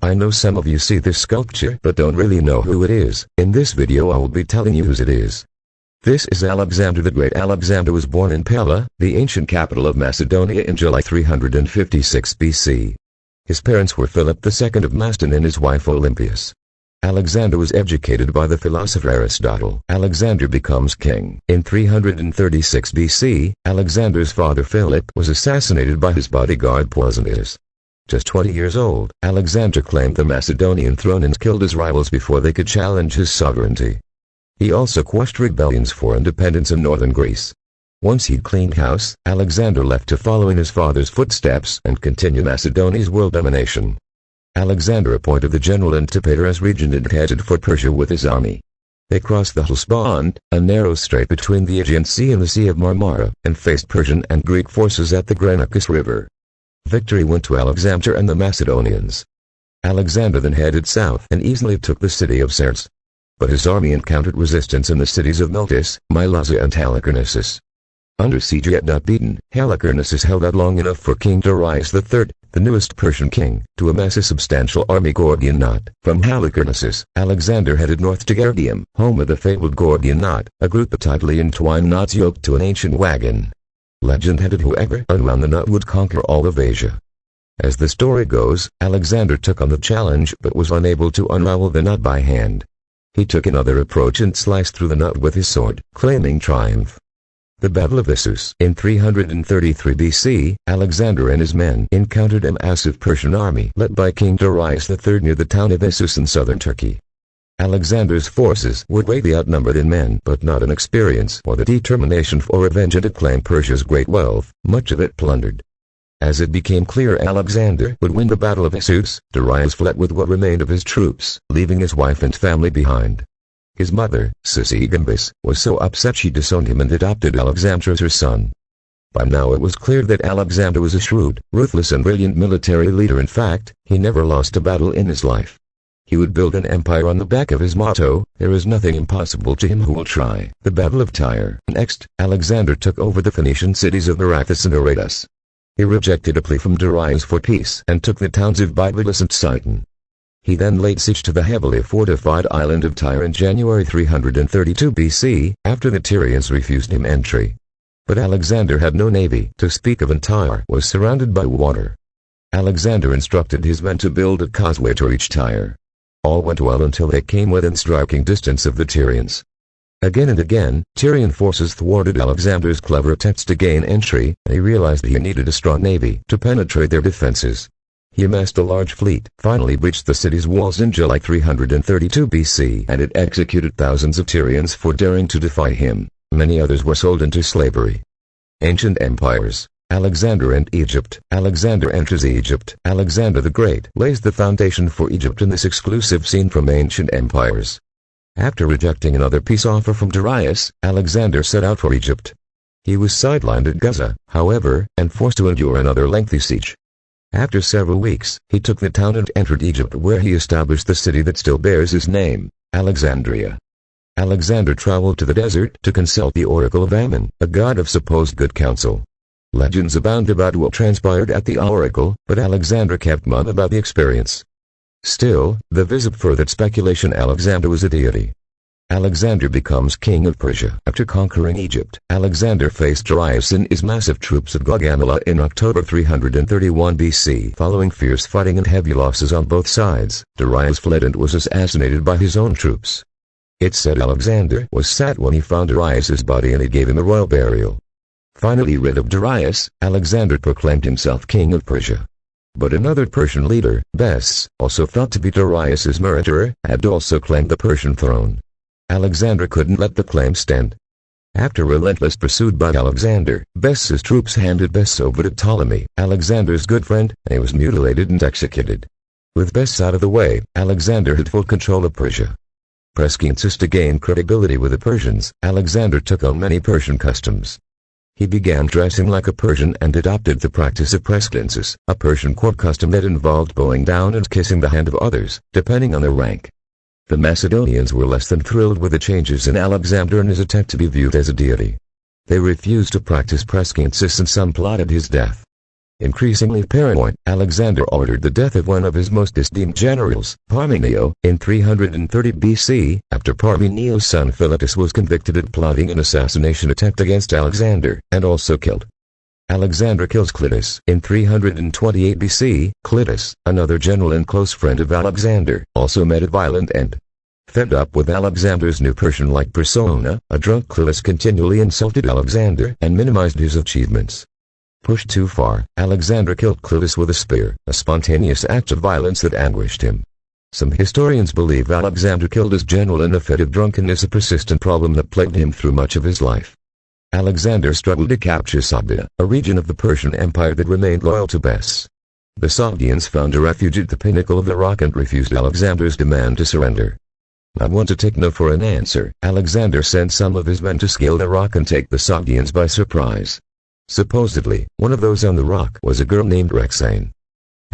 I know some of you see this sculpture but don't really know who it is. In this video I will be telling you who it is. This is Alexander the Great. Alexander was born in Pella, the ancient capital of Macedonia, in July 356 BC. His parents were Philip II of Macedon and his wife Olympias. Alexander was educated by the philosopher Aristotle. Alexander becomes king. In 336 BC, Alexander's father Philip was assassinated by his bodyguard Pausanias. Just 20 years old, Alexander claimed the Macedonian throne and killed his rivals before they could challenge his sovereignty. He also quashed rebellions for independence in northern Greece. Once he'd cleaned house, Alexander left to follow in his father's footsteps and continue Macedonia's world domination. Alexander appointed the general Antipater as regent and headed for Persia with his army. They crossed the Hellespont, a narrow strait between the Aegean Sea and the Sea of Marmara, and faced Persian and Greek forces at the Granicus River. Victory went to Alexander and the Macedonians. Alexander then headed south and easily took the city of Sardes. But his army encountered resistance in the cities of Miletus, Mylasa and Halicarnassus. Under siege yet not beaten, Halicarnassus held out long enough for King Darius III, the newest Persian king, to amass a substantial army. Gordian Knot. From Halicarnassus, Alexander headed north to Gardium, home of the fabled Gordian Knot, a group of tightly entwined knots yoked to an ancient wagon. Legend had it whoever unwound the knot would conquer all of Asia. As the story goes, Alexander took on the challenge but was unable to unravel the knot by hand. He took another approach and sliced through the knot with his sword, claiming triumph. The Battle of Issus. In 333 BC, Alexander and his men encountered a massive Persian army led by King Darius III near the town of Issus in southern Turkey. Alexander's forces were greatly outnumbered in men but not in experience or the determination for revenge and to claim Persia's great wealth, much of it plundered. As it became clear Alexander would win the Battle of Issus, Darius fled with what remained of his troops, leaving his wife and family behind. His mother, Sisygambis, was so upset she disowned him and adopted Alexander as her son. By now it was clear that Alexander was a shrewd, ruthless and brilliant military leader. In fact, he never lost a battle in his life. He would build an empire on the back of his motto, "There is nothing impossible to him who will try." The Battle of Tyre. Next, Alexander took over the Phoenician cities of Arathis and Aradus. He rejected a plea from Darius for peace and took the towns of Byblus and Sidon. He then laid siege to the heavily fortified island of Tyre in January 332 BC, after the Tyrians refused him entry. But Alexander had no navy to speak of and Tyre was surrounded by water. Alexander instructed his men to build a causeway to reach Tyre. All went well until they came within striking distance of the Tyrians. Again and again, Tyrian forces thwarted Alexander's clever attempts to gain entry, and he realized he needed a strong navy to penetrate their defenses. He amassed a large fleet, finally breached the city's walls in July 332 BC, and it executed thousands of Tyrians for daring to defy him. Many others were sold into slavery. Ancient empires. Alexander and Egypt. Alexander enters Egypt. Alexander the Great lays the foundation for Egypt in this exclusive scene from Ancient Empires. After rejecting another peace offer from Darius, Alexander set out for Egypt. He was sidelined at Gaza, however, and forced to endure another lengthy siege. After several weeks, he took the town and entered Egypt, where he established the city that still bears his name, Alexandria. Alexander traveled to the desert to consult the oracle of Ammon, a god of supposed good counsel. Legends abound about what transpired at the oracle, but Alexander kept mum about the experience. Still, there is further speculation Alexander was a deity. Alexander becomes king of Persia. After conquering Egypt, Alexander faced Darius and his massive troops at Gaugamela in October 331 BC. Following fierce fighting and heavy losses on both sides, Darius fled and was assassinated by his own troops. It's said Alexander was sad when he found Darius's body and he gave him a royal burial. Finally rid of Darius, Alexander proclaimed himself king of Persia. But another Persian leader, Bes, also thought to be Darius's murderer, had also claimed the Persian throne. Alexander couldn't let the claim stand. After relentless pursuit by Alexander, Bes's troops handed Bes over to Ptolemy, Alexander's good friend, and he was mutilated and executed. With Bes out of the way, Alexander had full control of Persia. Presciensis. To gain credibility with the Persians, Alexander took on many Persian customs. He began dressing like a Persian and adopted the practice of presciensis, a Persian court custom that involved bowing down and kissing the hand of others, depending on their rank. The Macedonians were less than thrilled with the changes in Alexander and his attempt to be viewed as a deity. They refused to practice presciensis and some plotted his death. Increasingly paranoid, Alexander ordered the death of one of his most esteemed generals, Parmenio, in 330 BC, after Parmenio's son Philotas was convicted of plotting an assassination attempt against Alexander, and also killed. Alexander kills Clitus in 328 BC. Clitus, another general and close friend of Alexander, also met a violent end. Fed up with Alexander's new Persian-like persona, a drunk Clitus continually insulted Alexander and minimized his achievements. Pushed too far, Alexander killed Clitus with a spear, a spontaneous act of violence that anguished him. Some historians believe Alexander killed his general in a fit of drunkenness, a persistent problem that plagued him through much of his life. Alexander struggled to capture Sogdia, a region of the Persian Empire that remained loyal to Bes. The Sogdians found a refuge at the pinnacle of the rock and refused Alexander's demand to surrender. Not one to take no for an answer, Alexander sent some of his men to scale the rock and take the Sogdians by surprise. Supposedly, one of those on the rock was a girl named Rexane.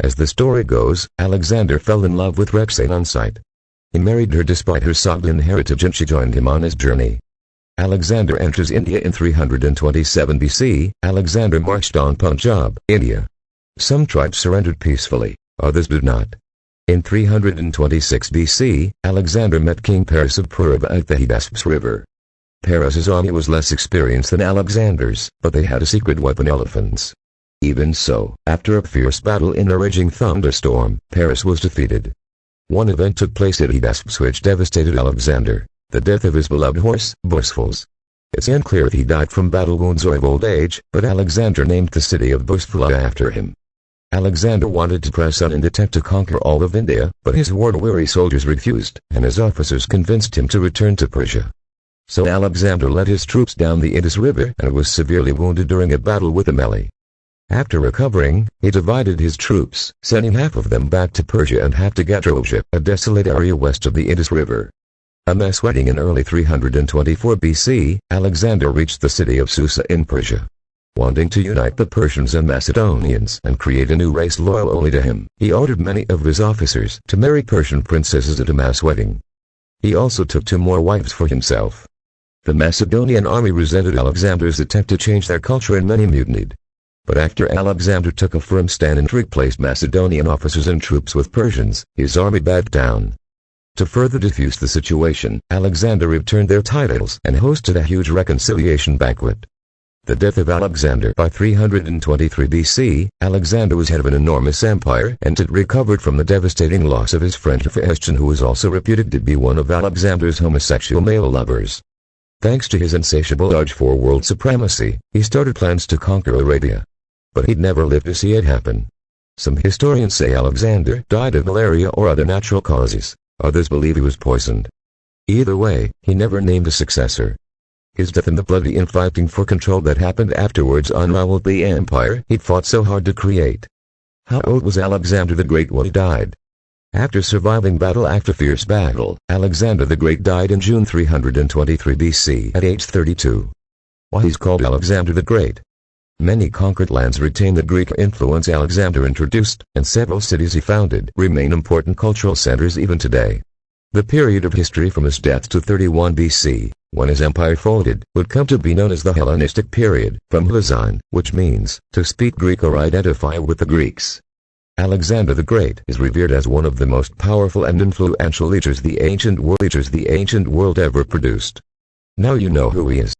As the story goes, Alexander fell in love with Rexane on sight. He married her despite her Sogdian heritage, and she joined him on his journey. Alexander enters India in 327 BC. Alexander marched on Punjab, India. Some tribes surrendered peacefully, others did not. In 326 BC, Alexander met King Paris of Purava at the Hydaspes River. Paris's army was less experienced than Alexander's, but they had a secret weapon: elephants. Even so, after a fierce battle in a raging thunderstorm, Paris was defeated. One event took place at Hydaspes which devastated Alexander: the death of his beloved horse, Bucephalus. It's unclear if he died from battle wounds or of old age, but Alexander named the city of Bucephala after him. Alexander wanted to press on and attempt to conquer all of India, but his war-weary soldiers refused, and his officers convinced him to return to Persia. So Alexander led his troops down the Indus River and was severely wounded during a battle with the melee. After recovering, he divided his troops, sending half of them back to Persia and half to Gatrosia, a desolate area west of the Indus River. A mass wedding in early 324 BC, Alexander reached the city of Susa in Persia. Wanting to unite the Persians and Macedonians and create a new race loyal only to him, he ordered many of his officers to marry Persian princesses at a mass wedding. He also took 2 more wives for himself. The Macedonian army resented Alexander's attempt to change their culture and many mutinied. But after Alexander took a firm stand and replaced Macedonian officers and troops with Persians, his army backed down. To further diffuse the situation, Alexander returned their titles and hosted a huge reconciliation banquet. The death of Alexander. By 323 BC, Alexander was head of an enormous empire and had recovered from the devastating loss of his friend Hephaestion, who was also reputed to be one of Alexander's homosexual male lovers. Thanks to his insatiable urge for world supremacy, he started plans to conquer Arabia. But he'd never live to see it happen. Some historians say Alexander died of malaria or other natural causes. Others believe he was poisoned. Either way, he never named a successor. His death and the bloody infighting for control that happened afterwards unraveled the empire he'd fought so hard to create. How old was Alexander the Great when he died? After surviving battle after fierce battle, Alexander the Great died in June 323 BC at age 32. Why he's called Alexander the Great? Many conquered lands retain the Greek influence Alexander introduced, and several cities he founded remain important cultural centers even today. The period of history from his death to 31 BC, when his empire folded, would come to be known as the Hellenistic period, from Hellezein, which means to speak Greek or identify with the Greeks. Alexander the Great is revered as one of the most powerful and influential leaders the ancient world ever produced. Now you know who he is.